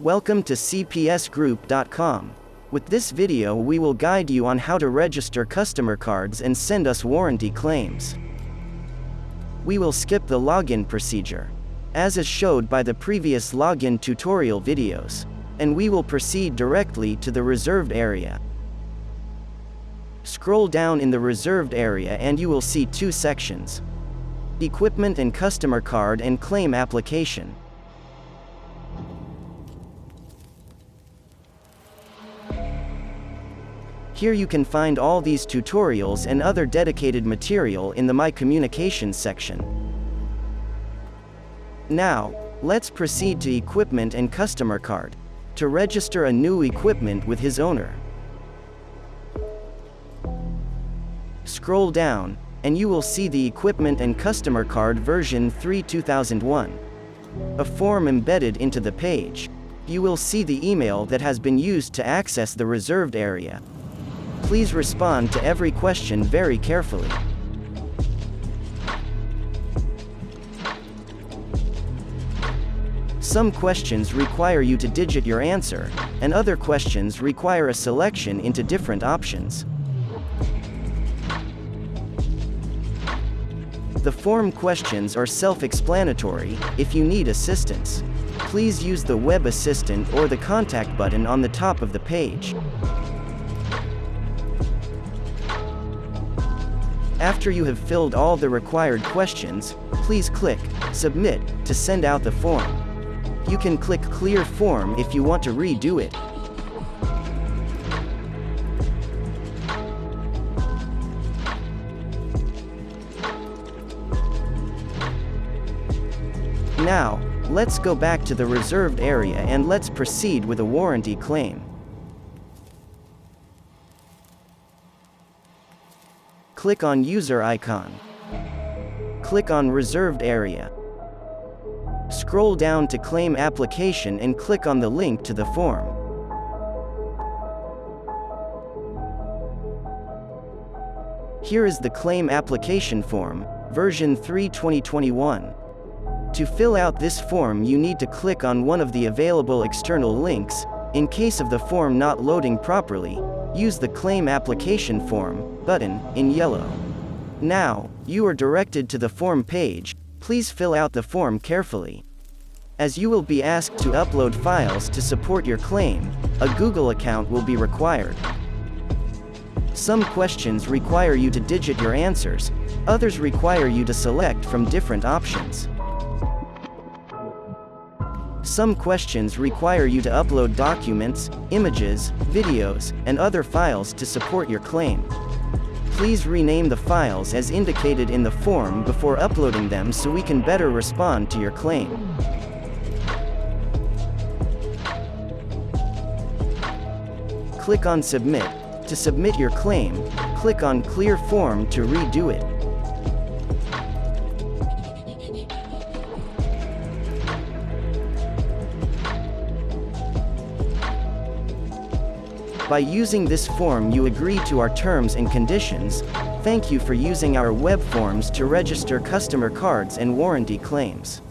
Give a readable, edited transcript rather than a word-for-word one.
Welcome to CPSGroup.com. With this video we will guide you on how to register customer cards and send us warranty claims. We will skip the login procedure, as is showed by the previous login tutorial videos, and we will proceed directly to the reserved area. Scroll down in the reserved area and you will see two sections: Equipment and Customer Card and Claim Application. Here you can find all these tutorials and other dedicated material in the My Communications section. Now, let's proceed to Equipment and Customer Card, to register a new equipment with his owner. Scroll down, and you will see the Equipment and Customer Card version 3 2001. A form embedded into the page. You will see the email that has been used to access the reserved area. Please respond to every question very carefully. Some questions require you to digit your answer, and other questions require a selection into different options. The form questions are self-explanatory. If you need assistance, please use the web assistant or the contact button on the top of the page. After you have filled all the required questions, please click Submit to send out the form. You can click Clear Form if you want to redo it. Now, let's go back to the reserved area and let's proceed with a warranty claim. Click on User icon. Click on Reserved Area. Scroll down to Claim Application and click on the link to the form. Here is the Claim Application Form, version 3 2021. To fill out this form you need to click on one of the available external links. In case of the form not loading properly, use the Claim Application Form button in yellow. Now, you are directed to the form page. Please fill out the form carefully. As you will be asked to upload files to support your claim, a Google account will be required. Some questions require you to digit your answers, others require you to select from different options. Some questions require you to upload documents, images, videos, and other files to support your claim. Please rename the files as indicated in the form before uploading them so we can better respond to your claim. Click on Submit. To submit your claim, click on Clear Form to redo it. By using this form you agree to our terms and conditions. Thank you for using our web forms to register customer cards and warranty claims.